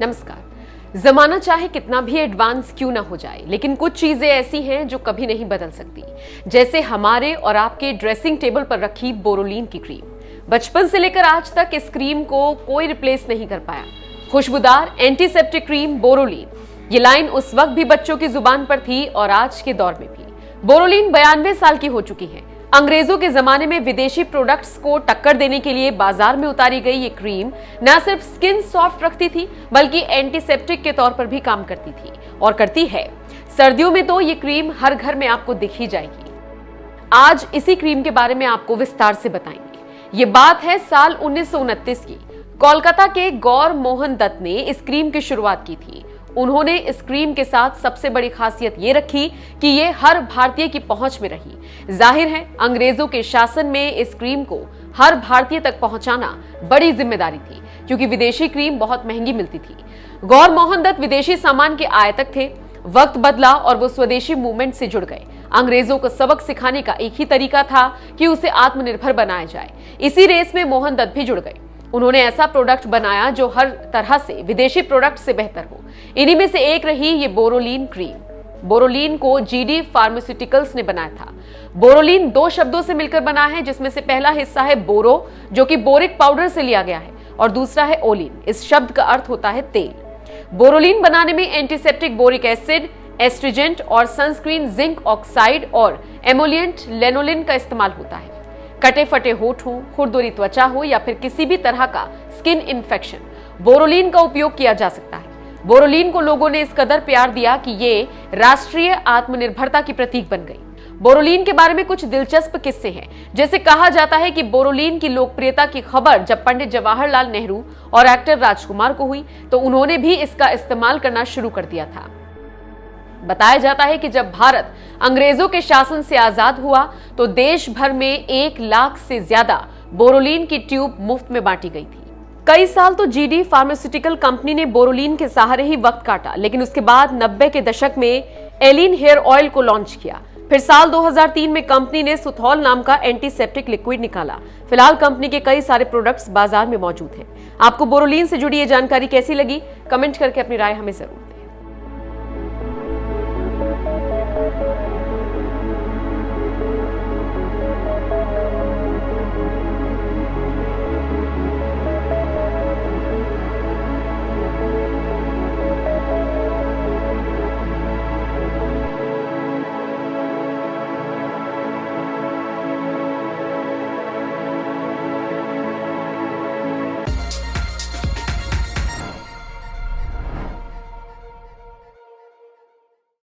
नमस्कार। जमाना चाहे कितना भी एडवांस क्यों ना हो जाए, लेकिन कुछ चीजें ऐसी हैं जो कभी नहीं बदल सकती। जैसे हमारे और आपके ड्रेसिंग टेबल पर रखी बोरोलीन की क्रीम। बचपन से लेकर आज तक इस क्रीम को कोई रिप्लेस नहीं कर पाया। खुशबूदार एंटीसेप्टिक क्रीम बोरोलीन, ये लाइन उस वक्त भी बच्चों की जुबान पर थी और आज के दौर में भी। बोरोलीन 92 साल की हो चुकी है। अंग्रेजों के जमाने में विदेशी प्रोडक्ट्स को टक्कर देने के लिए बाजार में उतारी गई ये क्रीम न सिर्फ स्किन सॉफ्ट रखती थी, बल्कि एंटीसेप्टिक के तौर पर भी काम करती थी और करती है। सर्दियों में तो ये क्रीम हर घर में आपको दिख ही जाएगी। आज इसी क्रीम के बारे में आपको विस्तार से बताएंगे। ये बात है साल 1929 की। कोलकाता के गौर मोहन दत्त ने इस क्रीम की शुरुआत की थी। उन्होंने इस क्रीम के साथ सबसे बड़ी खासियत ये रखी कि ये हर भारतीय की पहुंच में रही। जाहिर है, अंग्रेजों के शासन में इस क्रीम को हर भारतीय तक पहुंचाना बड़ी जिम्मेदारी थी, क्योंकि विदेशी क्रीम बहुत महंगी मिलती थी। गौर मोहन दत्त विदेशी सामान के आयातक थे। वक्त बदला और वो स्वदेशी मूवमेंट से जुड़ गए। अंग्रेजों को सबक सिखाने का एक ही तरीका था कि उसे आत्मनिर्भर बनाया जाए। इसी रेस में मोहन दत्त भी जुड़ गए। उन्होंने ऐसा प्रोडक्ट बनाया जो हर तरह से विदेशी प्रोडक्ट से बेहतर हो। इन्हीं में से एक रही ये बोरोलीन क्रीम। बोरोलीन को जीडी फार्मास्यूटिकल्स ने बनाया था। बोरोलीन 2 शब्दों से मिलकर बना है, जिसमें से पहला हिस्सा है बोरो, जो कि बोरिक पाउडर से लिया गया है, और दूसरा है ओलिन। इस शब्द का अर्थ होता है तेल। बोरोलीन बनाने में एंटीसेप्टिक बोरिक एसिड, एस्ट्रिजेंट और सनस्क्रीन जिंक ऑक्साइड और एमोलिएंट लेनोलिन का इस्तेमाल होता है। कटे फटे होठ हो, खुरदुरी त्वचा हो या फिर किसी भी तरह का स्किन इन्फेक्शन, बोरोलीन का उपयोग किया जा सकता है। बोरोलीन को लोगों ने इस कदर प्यार दिया कि ये राष्ट्रीय आत्मनिर्भरता की प्रतीक बन गई। बोरोलीन के बारे में कुछ दिलचस्प किस्से हैं। जैसे कहा जाता है कि बोरोलीन की लोकप्रियता की खबर जब पंडित जवाहरलाल नेहरू और एक्टर राजकुमार को हुई, तो उन्होंने भी इसका इस्तेमाल करना शुरू कर दिया था। बताया जाता है कि जब भारत अंग्रेजों के शासन से आजाद हुआ, तो देश भर में 1 लाख से ज्यादा बोरोलीन की ट्यूब मुफ्त में बांटी गई थी। कई साल तो जीडी फार्मास्यूटिकल कंपनी ने बोरोलीन के सहारे ही वक्त काटा, लेकिन उसके बाद 90 के दशक में एलिन हेयर ऑयल को लॉन्च किया। फिर साल 2003 में कंपनी ने सुथौल नाम का एंटीसेप्टिक लिक्विड निकाला। फिलहाल कंपनी के कई सारे प्रोडक्ट्स बाजार में मौजूद हैं। आपको बोरोलीन से जुड़ी ये जानकारी कैसी लगी? कमेंट करके अपनी राय हमें जरूर